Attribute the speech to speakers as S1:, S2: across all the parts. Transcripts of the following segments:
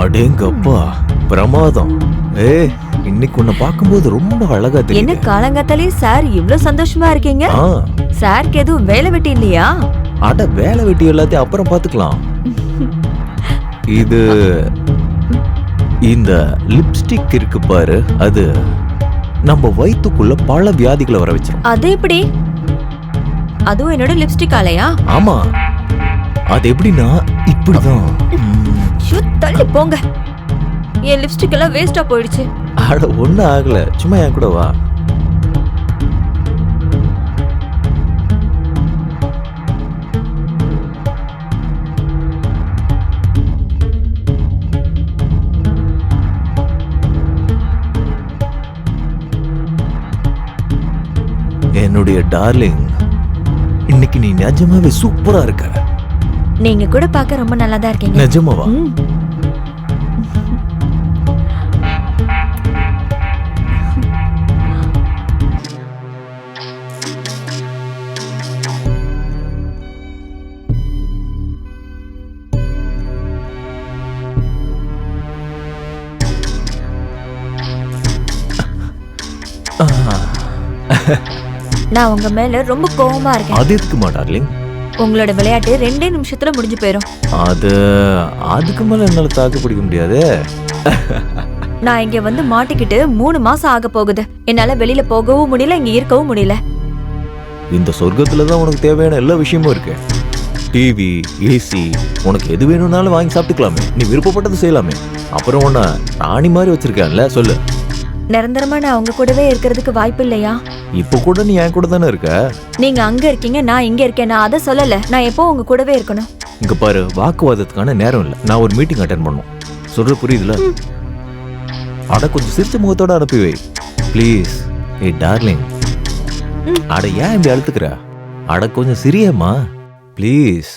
S1: அடேங்கப்பா, பிரமாதம். இன்னைக்கு உன்னை பார்க்கும்போது ரொம்ப அழகா தெரியுது.
S2: என்ன காலங்காத்தாலே சார் இவ்வளவு சந்தோஷமா இருக்கீங்க? சாருக்கு எதுவும் வேலை வெட்டி இல்லையா?
S1: அட, வேலை வெட்டி எல்லாத்தையும் அப்புறம் பாத்துக்கலாம். இது இந்த லிப்ஸ்டிக் இருக்கு பாரு, அது நம்ம வயித்துக்குள்ள பல வியாதிகளை வர வச்சிரும்.
S2: அது எப்படி? அதுவும் என்னோட லிப்ஸ்டிக் ஆலையா?
S1: ஆமா, அது எப்படின்னா இப்படிதான்.
S2: தள்ளி போங்க, என் லிப்ஸ்டிக் எல்லாம் வேஸ்டா போயிடுச்சு.
S1: அட, ஒண்ணும் ஆகல, சும்மா என் கூட வா. என்னுடைய டார்லிங், இன்னைக்கு நீ நிஜமாவே சூப்பரா இருக்க.
S2: நீங்க கூட பார்க்க ரொம்ப நல்லா தான் இருக்கீங்க.
S1: நிஜமாவா?
S2: நான் உங்க மேல ரொம்ப கோவமா இருக்கேன்.
S1: அது இருக்குமா டார்லிங்?
S2: உங்களோட விளையாட்டு 2 நிமிஷத்துல முடிஞ்சு போயிடும்.
S1: அதுக்கு மேல என்னால தாக்கு பிடிக்க முடியாது.
S2: நான் இங்க வந்து மாட்டிக்கிட்டு 3 மாசம் ஆக போகுது. என்னால வெளியில போகவும் முடியல, இங்க இருக்கவும் முடியல.
S1: இந்த சொர்க்கத்துலதான் உனக்கு தேவையான எல்லா விஷயமும் இருக்கு. டிவி, ஏசி, உனக்கு எது வேணும்னாலும் வாங்கி சாப்பிட்டுக்கலாமே. நீ விருப்பப்பட்டது செய்யலாமே. அப்புறம் உன்ன ராணி மாதிரி வச்சிருக்கேன்ல, சொல்லு.
S2: நிரந்தரமா நான் உங்க கூடவே இருக்கிறதுக்கு வாய்ப்பு இல்லையா?
S1: இப்ப கூட நீ என் கூட தானே இருக்க.
S2: நீங்க அங்க இருக்கீங்க, நான் இங்க இருக்கேன். நான் அதை சொல்லல. நான் எப்போ உங்க கூடவே இருக்கணும்.
S1: இங்க பாரு, வாக்குவாதத்துக்கான நேரம் இல்ல. நான் ஒரு மீட்டிங் அட்டெண்ட் பண்ணணும். சொல்ற புரியுதுல? அட, கொஞ்சம் சிரிச்ச முகத்தோட அனுப்பி வை ப்ளீஸ். ஏய் டார்லிங், அட ஏன் இப்படி அழுத்துக்கிற? அட கொஞ்சம் சிரியம்மா ப்ளீஸ்.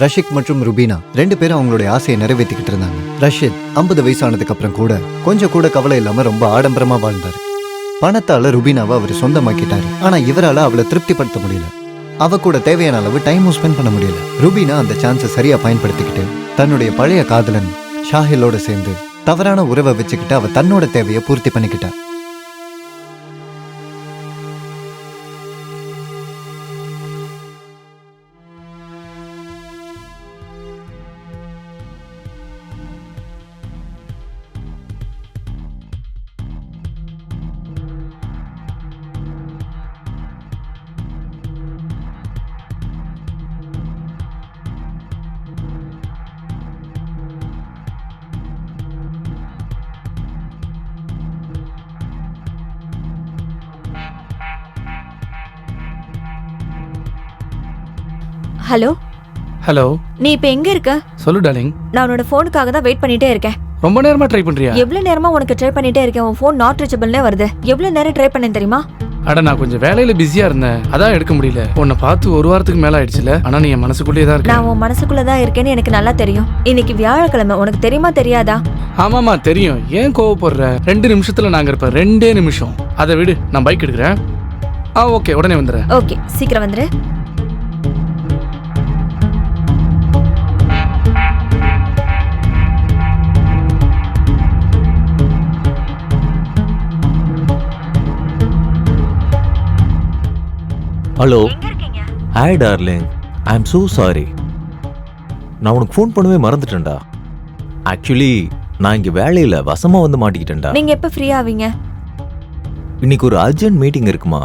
S3: ரஷிக் மற்றும் ருபீனா 2 பேரும் அவங்களுடைய ஆசையை நிறைவேற்றிக்கிட்டு இருந்தாங்க. ரஷித் 50 வயசானதுக்கு அப்புறம் கூட கொஞ்சம் கூட கவலை இல்லாம ரொம்ப ஆடம்பரமா வாழ்ந்தாரு. பணத்தால ருபீனாவை அவர் சொந்தமாக்கிட்டாரு. ஆனா இவரால அவளை திருப்திப்படுத்த முடியல. அவ கூட தேவையான அளவு டைமும் ஸ்பெண்ட் பண்ண முடியல. ருபீனா அந்த சான்ஸை சரியா பயன்படுத்திக்கிட்டு தன்னுடைய பழைய காதலன் ஷாஹிலோட சேர்ந்து தவறான உறவை வச்சுக்கிட்டு அவ தன்னோட தேவையை பூர்த்தி பண்ணிக்கிட்டா.
S2: ஹலோ.
S4: ஹலோ.
S2: நீ இப்ப எங்க இருக்க?
S4: சொல்லு டார்லிங்.
S2: நான் உன்னோட போனுக்காக தான் வெயிட் பண்ணிட்டே இருக்கேன்.
S4: ரொம்ப நேரமா ட்ரை பண்றியா?
S2: எவ்வளவு நேரமா உனக்கு ட்ரை பண்ணிட்டே இருக்கேன். உன் போன் நாட் ரீச்சபிள்னே வருது. எவ்வளவு நேரம் ட்ரை பண்ணேன் தெரியுமா?
S4: அட, நான் கொஞ்சம் வேலையில பிஸியா இருந்தேன், அதான் எடுக்க முடியல. உன்னை பார்த்து 1 வாரத்துக்கு மேல ஆயிடுச்சுல. ஆனா நீ என் மனசுக்குள்ளேயே தான் இருக்க.
S2: நான் உன் மனசுக்குள்ளதான் இருக்கேன்னு எனக்கு நல்லா தெரியும். இன்னைக்கு வியாழக்கிழமை, உனக்கு தெரியுமா தெரியாதா?
S4: ஆமாமா தெரியும். ஏன் கோவப்படுற? 2 நிமிஷத்துல நாங்க இருப்பேன். 2 நிமிஷம். அதை விடு, நான் பைக் எடுக்கிறேன். ஓகே, உடனே வந்துடுறேன்.
S2: ஓகே, சீக்கிரம் வந்துரு.
S1: Hello. Hi darling, I am so sorry. நான் உனக்கு ஃபோன் பண்ணவே மறந்துட்டேன்டா. ஆக்சுவலி நான் இங்க வேலையில வசமா வந்து மாட்டிக்கிட்டேன்டா.
S2: நீங்க எப்ப ஃப்ரீ ஆவீங்க?
S1: இன்னைக்கு ஒரு அர்ஜென்ட் மீட்டிங் இருக்குமா.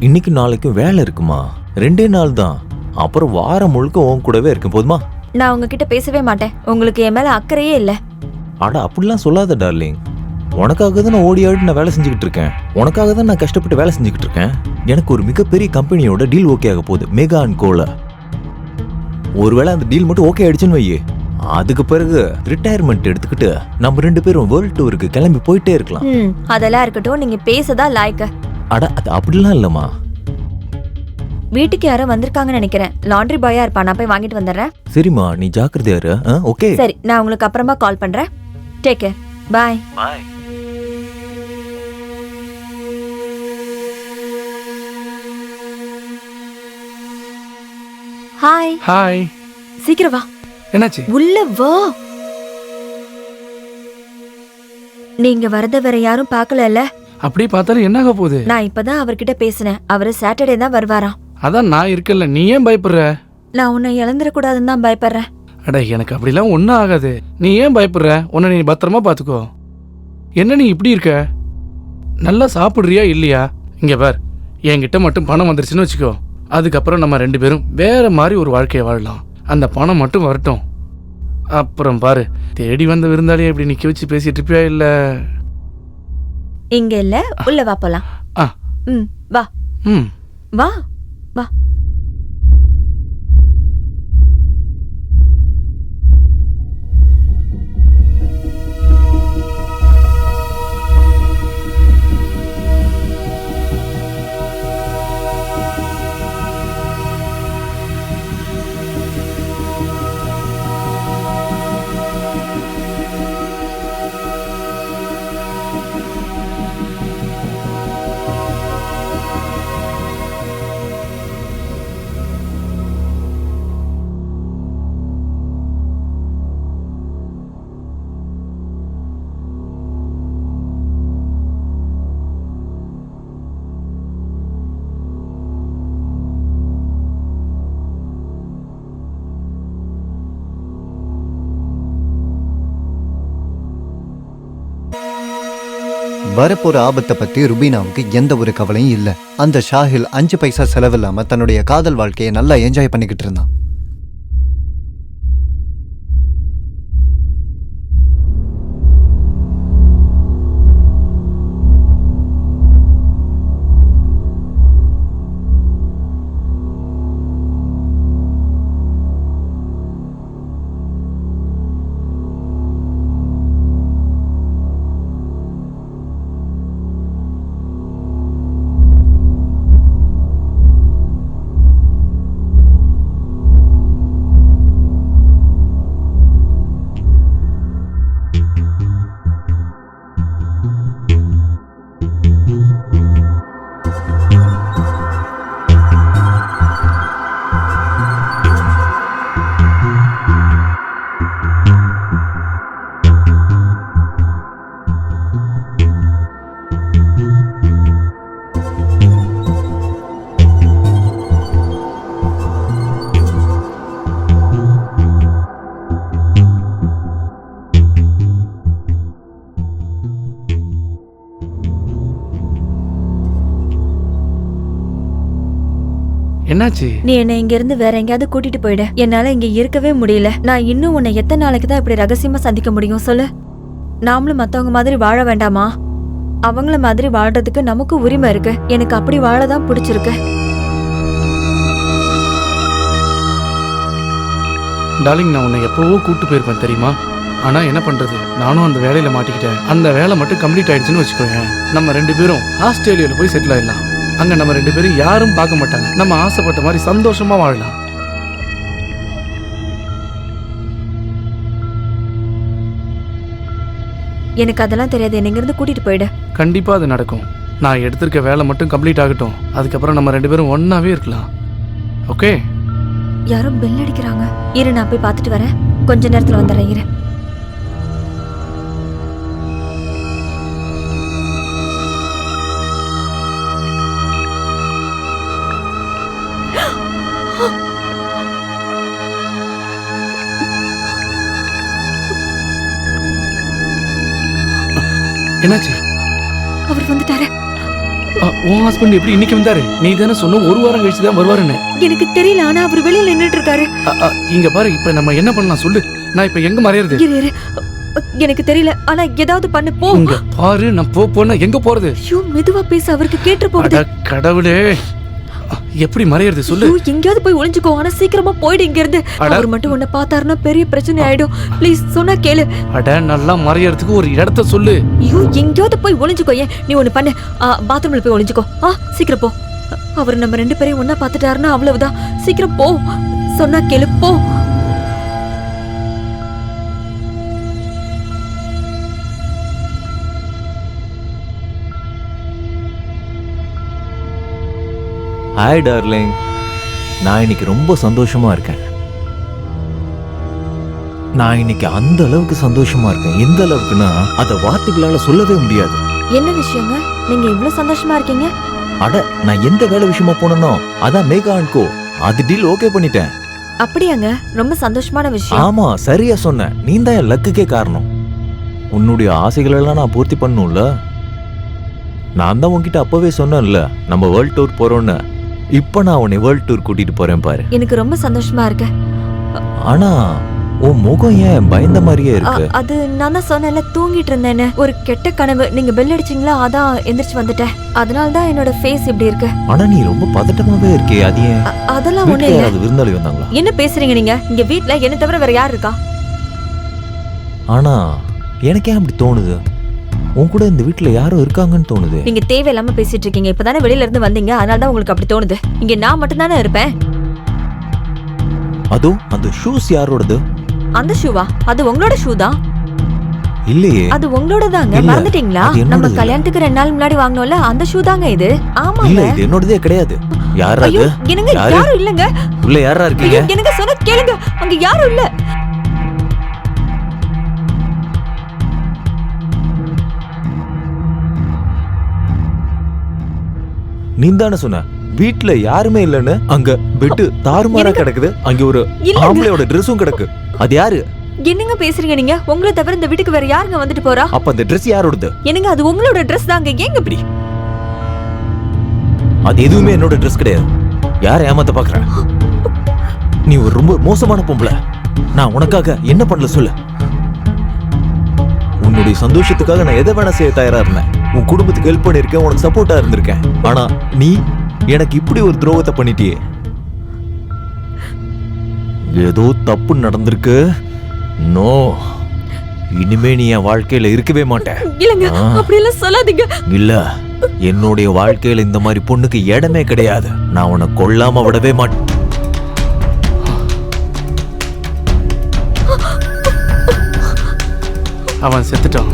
S1: இன்னைக்கு நாளைக்கும் வேலை இருக்குமா. 2 நாள் தான். அப்புறம் வாரம் முழுக்க உன் கூடவே இருக்கும். போதுமா?
S2: நான் உங்ககிட்ட பேசவே மாட்டேன். உங்களுக்கு என் மேல அக்கறையே இல்ல.
S1: அட, அப்படிலாம் சொல்லாத டார்லிங். உனக்காக தான் நான் ஓடி ஆடி நான் வேலை செஞ்சுக்கிட்டு இருக்கேன். உனக்காக தான் நான் கஷ்டப்பட்டு வேலை செஞ்சுக்கிட்டு இருக்கேன். எனக்கு ஒரு மிகப்பெரிய கம்பெனியோட டீல் ஓகே ஆக போகுது, மெகா அண்ட் கோல. ஒருவேளை அந்த டீல் மட்டும் ஓகே ஆயிடுச்சுன்னு வையே, அதுக்கு பிறகு ரிட்டையர்மெண்ட் எடுத்துக்கிட்டு நம்ம 2 பேரும் வேர்ல்ட் டூருக்கு கிளம்பி போயிட்டே இருக்கலாம்.
S2: அதெல்லாம் இருக்கட்டும், நீங்க பேசதான் லாய்க்க.
S1: அட, அது அப்படிலாம் இல்லம்மா.
S2: வீட்டுக்கு யாரோ வந்திருக்காங்கன்னு நினைக்கிறேன். லாண்ட்ரி பாயா இருப்பா. நான் போய் வாங்கிட்டு வந்துடுறேன்.
S1: சரிம்மா, நீ ஜாக்கிரதையா இரு. ஓகே.
S2: சரி, நான் உங்களுக்கு அப்புறமா கால் பண்றேன். Take care. Bye.
S1: Bye.
S2: Hi.
S4: Hi.
S2: சீக்கிரம் வா.
S4: என்னாச்சு?
S2: உள்ள வா. நீங்க வரத வேற யாரும் பார்க்கலல்ல?
S4: அப்படி பார்த்தாலும் என்ன ஆக போகுது?
S2: நான் இப்பதான் அவர்கிட்ட பேசினேன். அவரு சாட்டர்டே தான் வருவாராம்.
S4: அதான் நான் இருக்கல, நீ ஏன் பயப்படுற?
S2: நான் உன்னை இழந்துடக்கூடாதுன்னு தான் பயப்படுறேன்.
S4: அட எனக்கு அப்படிலாம் ஒன்றும் ஆகாது. நீ ஏன் பயப்படுற? உன்னை நீ பத்திரமா பார்த்துக்கோ. என்ன நீ இப்படி இருக்க? நல்லா சாப்பிட்றியா இல்லையா? இங்கே பார், என்கிட்ட மட்டும் பணம் வந்துருச்சுன்னு வச்சுக்கோ, அதுக்கப்புறம் நம்ம 2 பேரும் வேற மாதிரி ஒரு வாழ்க்கையை வாழலாம். அந்த பணம் மட்டும் வரட்டும். அப்புறம் பாரு, தேடி வந்த விருந்தாளியை இப்படி நிற்க வச்சு பேசிட்டு இருப்பியா இல்ல?
S2: இங்க இல்ல, உள்ள வா போலாம்.
S4: ஆ.
S2: வா. வா வா.
S3: வரப்போற ஆபத்தை பத்தி ருபீனாவுக்கு எந்த ஒரு கவலையும் இல்ல. அந்த ஷாஹில் 5 பைசா செலவில்லாம தன்னுடைய காதல் வாழ்க்கையை நல்லா என்ஜாய் பண்ணிக்கிட்டு இருந்தான்.
S4: என்னாச்சு?
S2: நீ என்ன இங்க இருந்து வேற எங்கேயாவது கூட்டிட்டு போயிடு. என்னால இங்க இருக்கவே முடியல. நான் இன்னும் உன்னை எத்தனை நாளைக்கு தான் இப்படி ரகசியமா சந்திக்க முடியும் சொல்லு? நாமளும் மத்தவங்க மாதிரி வாழ வேண்டாமா? அவங்கள மாதிரி வாழ்றதுக்கு நமக்கு உரிமை இருக்கு. எனக்கு அப்படி வாழதான் பிடிச்சிருக்கு.
S4: டார்லிங், நான் உன்னை எப்போவோ கூட்டு போயிருப்பேன் தெரியுமா? ஆனா என்ன பண்றது, நானும் அந்த வேலையில மாட்டிக்கிட்டேன். அந்த வேலை மட்டும் கம்ப்ளீட் ஆயிடுச்சுன்னு வச்சுக்கோங்க, நம்ம 2 பேரும் ஆஸ்திரேலியால போய் செட்டில் ஆயிடலாம். அங்க நம்ம 2 பேரும் யாரும் பார்க்க மாட்டாங்க. நம்ம ஆசைப்பட்ட மாதிரி சந்தோஷமா வாழலாம்.
S2: எனக்கு அதெல்லாம் தெரியாது. என்ன இங்க இருந்து கூட்டிட்டு போயிடு.
S4: கண்டிப்பா அது நடக்கும். நான் எடுத்திருக்க வேலை மட்டும் கம்ப்ளீட் ஆகட்டும், அதுக்கப்புறம் நம்ம 2 பேரும் ஒன்னாவே இருக்கலாம். ஓகே?
S2: யாரோ பெல் அடிக்கிறாங்க. இரு, நான் போய் பார்த்துட்டு வரேன். கொஞ்ச நேரத்துல வந்துடுறேன். இரு.
S4: என்னாச்சு?
S2: அவர் வந்துட்டாரு.
S4: உன் ஹஸ்பண்ட் எப்படி இன்னைக்கு வந்தாரு? நீ தானே சொன்ன 1 வாரம் கழிச்சு தான் வருவாருன்னு.
S2: எனக்கு தெரியல, ஆனா அவர் வெளியில நின்னுட்டு இருக்காரு.
S4: இங்க பாரு, இப்ப நம்ம என்ன பண்ணலாம் சொல்லு? நான் இப்ப எங்க மறையறது?
S2: இரு, எனக்கு தெரியல, ஆனா ஏதாவது பண்ணு. போ.
S4: இங்க பாரு, நான் போனா எங்க போறது?
S2: ஐயோ, மெதுவா பேச, அவருக்கு கேட்டு போகுது.
S4: கடவுளே, எப்படி மறையறது சொல்லு?
S2: எங்கயாவது போய் ஒளிஞ்சுக்கோ, ஆனா சீக்கிரமா போயிடு இங்க இருந்து. அவர் மட்டும் உன்னை பார்த்தாருன்னா பெரிய பிரச்சனை ஆயிடும். ப்ளீஸ், சொன்னா கேளு.
S4: அட, நல்லா மறையறதுக்கு ஒரு இடத்த சொல்லு.
S2: ஐயோ, எங்கயாவது போய் ஒளிஞ்சுக்கோ. ஏன் நீ ஒண்ணு பண்ணு, பாத்ரூம்ல போய் ஒளிஞ்சுக்கோ. சீக்கிரம் போ. அவர் நம்ம 2 பேரையும் ஒன்னா பாத்துட்டாருன்னா அவ்வளவுதான். சீக்கிரம் போ, சொன்னா கேளு, போ.
S1: ஹாய் டார்லிங், நான் இன்னைக்கு ரொம்ப சந்தோஷமா இருக்கேன். நான் இன்னைக்கு அந்த அளவுக்கு சந்தோஷமா இருக்கேன். எந்த அளவுக்குன்னா அதை வார்த்தைகளால சொல்லவே முடியாது.
S2: என்ன விஷயங்க நீங்க இவ்ளோ சந்தோஷமா இருக்கீங்க?
S1: அட, நான் எந்த வேலை விஷயமா போனனோ அதான் மேகா அண்ட் கோ, அது டீல் ஓகே பண்ணிட்டேன்.
S2: அப்படியாங்க? ரொம்ப சந்தோஷமான விஷயம்.
S1: ஆமா, சரியா சொன்ன. நீ தான் என் லக்குக்கே காரணம். உன்னுடைய ஆசைகள் எல்லாம் நான் பூர்த்தி பண்ணும்ல. நான் தான் உன்கிட்ட அப்பவே சொன்னேன்ல நம்ம வேர்ல்ட் டூர் போறோம்னு. இப்ப நான் உன்னை வேர்ல்ட் டூர் கூட்டிட்டு போறேன் பாரு.
S2: எனக்கு ரொம்ப சந்தோஷமா இருக்கு.
S1: ஆனா உன் முகம் ஏன் பயந்த மாதிரியே இருக்கு?
S2: அது நான் தான் சொன்னேன்ல, தூங்கிட்டு இருந்தேன்னு. ஒரு கெட்ட கனவு. நீங்க பெல் அடிச்சீங்களா, அதான் எந்திரிச்சு வந்துட்டேன். அதனால தான் என்னோட ஃபேஸ் இப்படி இருக்கு.
S1: ஆனா நீ ரொம்ப பதட்டமாவே இருக்கே, அது ஏன்?
S2: அதெல்லாம் ஒண்ணு
S1: வீட்டுல
S2: இல்ல.
S1: யாராவது விருந்தாளி வந்தாங்களா?
S2: என்ன பேசுறீங்க நீங்க? இங்க வீட்ல என்ன தவிர வேற யார் இருக்கா?
S1: ஆனா எனக்கே அப்படி தோணுது. உன் கூட இந்த வீட்டுல யாரும் இருக்காங்கன்னு தோணுது.
S2: நீங்க தேவையில்லாம பேசிட்டு இருக்கீங்க. இப்பதானே வெளியில இருந்து வந்தீங்க, அதனால தான் உங்களுக்கு அப்படி தோணுது. இங்க நான் மட்டும் தானே இருப்பேன்.
S1: அதுவும் அந்த ஷூஸ் யாரோடது?
S2: அந்த ஷூவா? அது உங்களோட ஷூ தான்.
S1: இல்லையே,
S2: அது உங்களோட தாங்க.
S1: இல்ல,
S2: மறந்துட்டீங்களா?
S1: அது என்னோடது
S2: நம்ம
S1: இல்ல.
S2: கல்யாணத்துக்கு 2 நாள் முன்னாடி வாங்கினோம்ல, அந்த ஷூ தாங்க இது.
S1: இல்ல,
S2: ஆமாங்க.
S1: இது என்னோடதே கிடையாது. யாரா
S2: ஐயோ,
S1: அது?
S2: என்னங்க
S1: யாரு?
S2: யாரும் இல்லங்க.
S1: உள்ள யாரா இருக்கீங்க?
S2: ஐயோ, என்னங்க சொன்ன கேளுங்க, அங்க யாரும் இல்ல.
S1: நீ தானே சொன்ன வீட்டுல யாருமே இல்லன்னு. அங்க பெட்டு தாறுமாறா கிடக்குது. அங்க ஒரு
S2: இல்லங்க.
S1: ஆம்பளையோட ட்ரெஸ்ஸும் கிடக்கு. அது யாரு?
S2: என்னங்க பேசுறீங்க நீங்க? உங்களை தவிர இந்த வீட்டுக்கு வேற யாருங்க வந்துட்டு போறா?
S1: அப்ப அந்த ட்ரெஸ் யாரோடது?
S2: என்னங்க அது உங்களோட ட்ரெஸ் தாங்க. ஏங்க இப்படி?
S1: அது எதுவுமே என்னோட ட்ரெஸ் கிடையாது. யார ஏமாத்த பாக்குற? நீ ஒரு ரொம்ப மோசமான பொம்பளை. நான் உனக்காக என்ன பண்ணல சொல்லு. உன்னுடைய சந்தோஷத்துக்காக நான் எதை வேணா செய்ய தயாரா இருந்தேன். உன் குடும்பத்துக்கு ஹெல்ப் பண்ணிருக்கேன், உனக்கு சப்போர்ட்டா இருந்திருக்கேன். ஆனா நீ எனக்கு இப்படி ஒரு துரோகத்தை பண்ணிட்டியே. ஏதோ தப்பு நடந்திருக்கு. நோ, இனிமே நீ என் வாழ்க்கையில இருக்கவே மாட்டேன்.
S2: இல்லங்க, அப்படி எல்லாம் சொல்லாதீங்க.
S1: இல்ல, என்னுடைய வாழ்க்கையில இந்த மாதிரி பொண்ணுக்கு இடமே கிடையாது. நான் உன்னை கொல்லாம விடவே மாட்டேன்.
S4: அவன் செத்துட்டான்.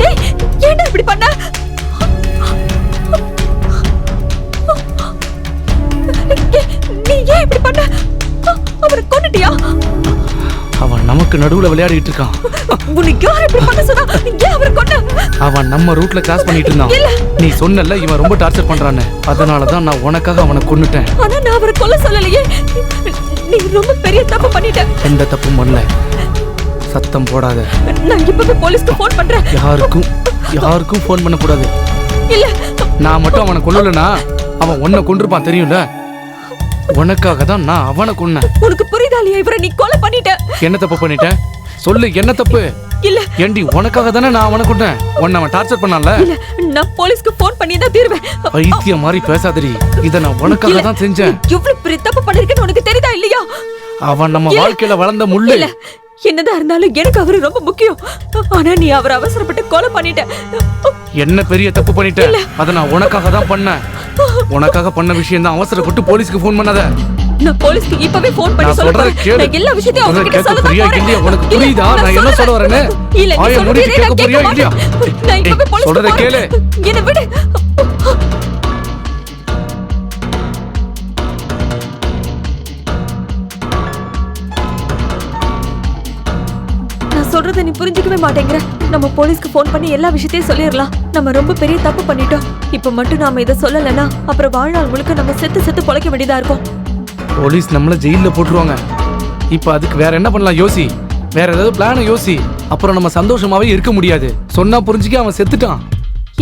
S2: டேய், ஏன்டா இப்படி பண்ண? நீ ஏன் இப்படி பண்ண? அவரை கொன்னுட்டியா?
S4: அவன் நமக்கு நடுவுல விளையாடிட்டு இருக்கான்.
S2: உனக்கு யார் இப்படி பண்ண சொன்னா? ஏன் அவரை கொன்ன?
S4: அவன் நம்ம ரூட்ல கிராஸ் பண்ணிட்டு இருந்தான். நீ சொன்னல இவன் ரொம்ப டார்ச்சர் பண்றான்னு. அதனாலதான் நான் உனக்காக அவனை கொன்னுட்டேன்.
S2: ஆனா நான் அவரை கொல்ல சொல்லலையே. நீ ரொம்ப பெரிய தப்பு பண்ணிட்ட.
S4: எந்த தப்பும் பண்ணல. சத்தம் போடாத.
S2: நான் இப்பவே போலீஸ்க்கு ஃபோன் பண்றேன்.
S4: யாருக்கும் ஃபோன் பண்ண கூடாது.
S2: இல்ல,
S4: நான் மட்டும் அவனை கொல்லலனா அவன் உன்னை கொன்றுப்பான், தெரியும்ல. உனக்காக தான் நான் அவனை கொன்னேன்.
S2: உனக்கு புரியுதா இல்லையா? இவரை நீ கொலை பண்ணிட்ட.
S4: என்ன தப்பு பண்ணிட்டேன் சொல்லு, என்ன தப்பு?
S2: இல்ல
S4: ஏண்டி, உனக்காக தானே நான் அவனை கொன்னேன். உன்னை அவன் டார்ச்சர் பண்ணான்ல.
S2: இல்ல, நான் போலீஸ்க்கு ஃபோன் பண்ணி தான் தீர்வேன்.
S4: பைத்தியம் மாதிரி பேசாதடி. இத நான் உனக்காக தான் செஞ்சேன்.
S2: எவ்வளவு பெரிய தப்பு பண்ணிருக்கேன்னு உனக்கு தெரியுதா இல்லையா?
S4: அவன் நம்ம வாழ்க்கையில வளர்ந்த முள்ளு.
S2: இல்ல, என்னதான் இருந்தாலும் எனக்கு அவரு ரொம்ப முக்கியம். ஆனா நீ அவரை அவசரப்பட்டு கொலை பண்ணிட்ட.
S4: என்ன பெரிய தப்பு பண்ணிட்ட? அத நான் உனக்காக தான் பண்ணேன். உனக்காக பண்ண விஷயம் தான். அவசரப்பட்டு போலீஸ்க்கு ஃபோன் பண்ணாத.
S2: நான் போலீஸ்க்கு இப்பவே ஃபோன் பண்ணி
S4: நான்
S2: சொல்றேன்.
S4: சொல்றத கேளு.
S2: நான் எல்லா விஷயத்தையும் அவங்க கிட்ட சொல்ல
S4: புரியா இல்லையா? உனக்கு புரியுதா நான் என்ன சொல்ல வரேன்னு?
S2: இல்ல, நீ
S4: ஆய
S2: சொல்றதே
S4: மூடி கேட்க
S2: நான்
S4: புரியா
S2: கேட்க
S4: இல்லையா?
S2: மாட்டேன். நான் இப்பவே
S4: ஏய்,
S2: போலீஸ்க்கு
S4: சொல்றத கேளு.
S2: என்ன விடு. நான் சொல்றத நீ புரிஞ்சுக்கவே மாட்டேங்கிற. நம்ம போலீஸ்க்கு ஃபோன் பண்ணி எல்லா விஷயத்தையும் சொல்லிடலாம். நம்ம ரொம்ப பெரிய தப்பு பண்ணிட்டோம். இப்ப மட்டும் நாம இதை சொல்லலைன்னா அப்புறம் வாழ்நாள் முழுக்க நம்ம செத்து பொழைக்க வேண்டியதா இருக்கும்.
S4: போலீஸ் நம்மள ஜெயில போட்டுருவாங்க. இப்ப அதுக்கு வேற என்ன பண்ணலாம் யோசி. வேற ஏதாவது பிளான யோசி. அப்புறம் நம்ம சந்தோஷமாவே இருக்க முடியாது. சொன்னா புரிஞ்சுக்க, அவன் செத்துட்டான்.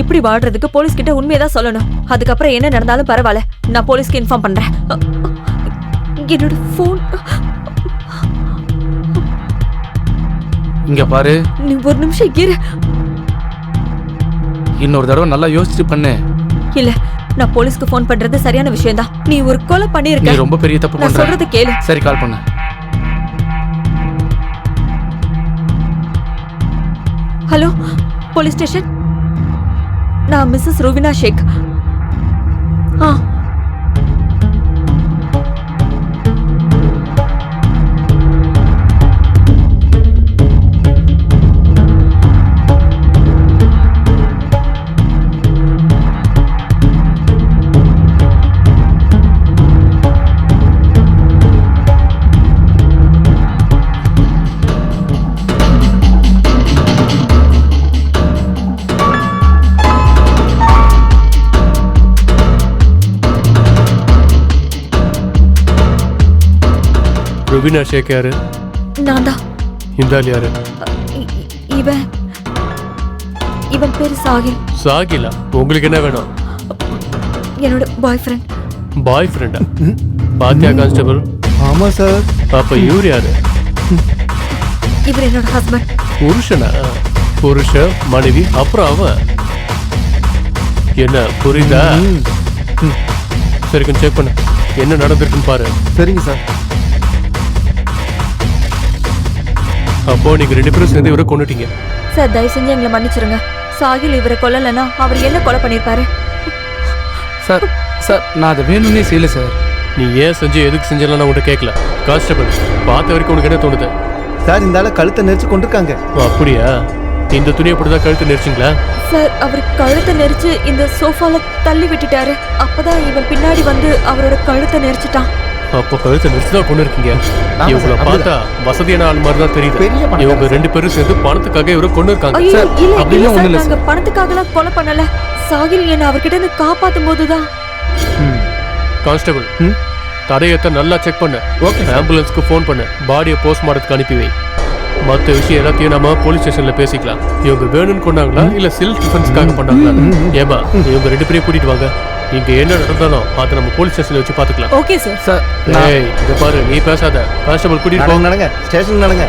S2: இப்படி வாழ்றதுக்கு போலீஸ் கிட்ட உண்மையதான் சொல்லணும். அதுக்கப்புறம் என்ன நடந்தாலும் பரவாயில்ல, நான் போலீஸ்க்கு இன்ஃபார்ம் பண்றேன். என்னோட போன்.
S4: இங்க பாரு,
S2: நீ ஒரு நிமிஷம் இரு.
S4: இன்னொரு தடவை நல்லா யோசிச்சு பண்ணு.
S2: இல்ல, நான் போலீஸ்க்கு ஃபோன் பண்றது சரியான விஷயம் தான். நீ ஒரு கொலை
S4: நீ
S2: பண்ணிருக்க.
S4: ரொம்ப பெரிய தப்பு
S2: நான்
S4: பண்ற.
S2: சொல்றது கேளு.
S4: சரி, கால் பண்ணு.
S2: Hello, police station. நான் மிஸ்ஸஸ் ருபினா ஷேக். ஆ
S5: ருபினா ஷேக் யாரு?
S2: நான் தான்.
S5: இந்த ஆள் யாரு?
S2: இவன் இவன் பேரு சாகில்.
S5: சாகிலா? உங்களுக்கு என்ன வேணும்?
S2: என்னோட பாய் ஃப்ரெண்ட்.
S5: பாய் ஃப்ரெண்டா? பாத்தியா கான்ஸ்டபிள்?
S3: ஆமா சார்.
S5: அப்ப இவர் யாரு?
S2: இவர் என்னோட ஹஸ்பண்ட்.
S5: புருஷனா? புருஷ மனைவி அப்புறம் அவன் என்ன புரியுதா? சரி கொஞ்சம் செக் பண்ணு என்ன நடந்திருக்குன்னு பாரு.
S3: சரிங்க சார்.
S5: அப்போ நீங்க 2 பேரும் சேர்ந்து இவரை கொண்டுட்டீங்க.
S2: சார் தயவு செஞ்சு எங்களை மன்னிச்சிருங்க. சாகில் இவரை கொல்லலைன்னா அவர் என்ன கொலை பண்ணிருப்பாரு?
S4: சார் சார் நான் அதை வேணும்னே செய்யல சார்.
S5: நீ ஏன் செஞ்சு எதுக்கு செஞ்சலாம் நான் உன்கிட்ட கேட்கல. கான்ஸ்டபிள் பார்த்த வரைக்கும் உனக்கு என்ன தோணுது?
S3: சார் இந்த ஆளை கழுத்தை நெரிச்சு கொண்டிருக்காங்க.
S5: ஓ, அப்படியா? இந்த துணியை போட்டுதான் கழுத்து நெரிச்சிங்களா?
S2: சார் அவர் கழுத்தை நெரிச்சு இந்த சோஃபால தள்ளி விட்டுட்டாரு. அப்பதான் இவன் பின்னாடி வந்து அவரோட கழுத்தை நெரிச்சிட்டான்.
S5: அப்போ கழுத்தை நெரிச்சுதான் கொண்டு இருக்கீங்க. இவங்களை பார்த்தா வசதியான ஆள் மாதிரி தான் தெரியுது. இவங்க 2 பேரும் சேர்ந்து பணத்துக்காக இவரை கொண்டு இருக்காங்க.
S2: ஐயோ,
S4: சார்,
S2: இல்ல
S4: அப்படிலாம்
S2: இல்ல
S4: ஒண்ணும் இல்ல
S2: சார், நாங்க பணத்துக்காகலாம் கொலை பண்ணல. சாகில் என்ன அவர்கிட்ட இருந்து காப்பாத்தும் போதுதான்.
S5: கான்ஸ்டபிள் தடயத்தை நல்லா செக் பண்ணு. ஆம்புலன்ஸ்க்கு ஃபோன் பண்ணு. பாடியை போஸ்ட்மார்ட்டத்துக்கு அனுப்பி வை. மற்ற விஷயம் எல்லாத்தையும் நம்ம போலீஸ் ஸ்டேஷன்ல பேசிக்கலாம். இவங்க வேணும்னு கொண்டாங்களா இல்ல செல்ஃப் டிஃபென்ஸ்க்காக பண்ணாங்களா? ஏமா இவங்க 2 பேரையும் கூட்டிட்டு வாங்க. இங்க என்ன நடந்தாலும் அதை நம்ம போலீஸ் ஸ்டேஷன்ல வச்சு பாத்துக்கலாம்.
S2: Okay sir.
S4: சார்
S5: ஏய் இத பாரு நீ பேசாத. கான்ஸ்டபிள் கூட்டிட்டு போ.
S3: நடங்க ஸ்டேஷன் நடங்க.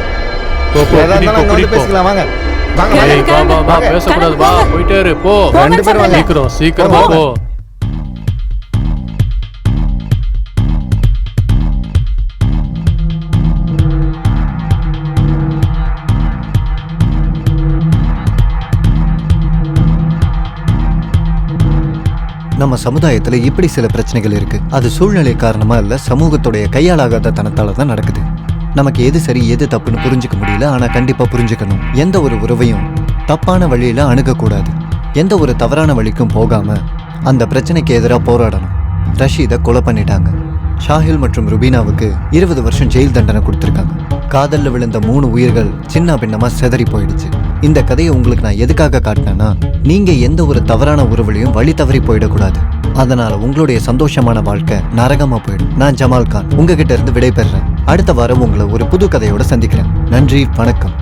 S5: போ போ கூட்டிட்டு போ.
S3: பேசலாம் வாங்க.
S5: ஏய் வா வா வா பேசக்கூடாது வா போயிட்டே இரு போ.
S3: 2 பேரும் வாங்க.
S5: சீக்கிரமா போ.
S3: நம்ம சமுதாயத்துல இப்படி சில பிரச்சனைகள் இருக்கு. அது சூழ்நிலை காரணமா இல்ல, சமூகத்துடைய கையாளாகாத தனத்தால தான் நடக்குது. நமக்கு எது சரி எது தப்புன்னு புரிஞ்சுக்க முடியல. ஆனா கண்டிப்பா புரிஞ்சுக்கணும். எந்த ஒரு உறவையும் தப்பான வழியில அணுகக்கூடாது. எந்த ஒரு தவறான வழிக்கும் போகாம அந்த பிரச்சனைக்கு எதிராக போராடணும். ரஷீதை கொலை பண்ணிட்டாங்க. ஷாஹில் மற்றும் ருபீனாவுக்கு 20 வருஷம் ஜெயில் தண்டனை கொடுத்துருக்காங்க. காதல்ல விழுந்த 3 உயிர்கள் சின்ன பின்னமா செதறி போயிடுச்சு. இந்த கதையை உங்களுக்கு நான் எதுக்காக காட்டினேன்னா, நீங்க எந்த ஒரு தவறான உறவுலையும் வழி தவறி போயிடக்கூடாது. அதனால உங்களுடைய சந்தோஷமான வாழ்க்கை நரகமா போயிடும். நான் ஜமால் கான் உங்ககிட்ட இருந்து விடைபெறேன். அடுத்த வாரம் உங்களை ஒரு புது கதையோட சந்திக்கிறேன். நன்றி, வணக்கம்.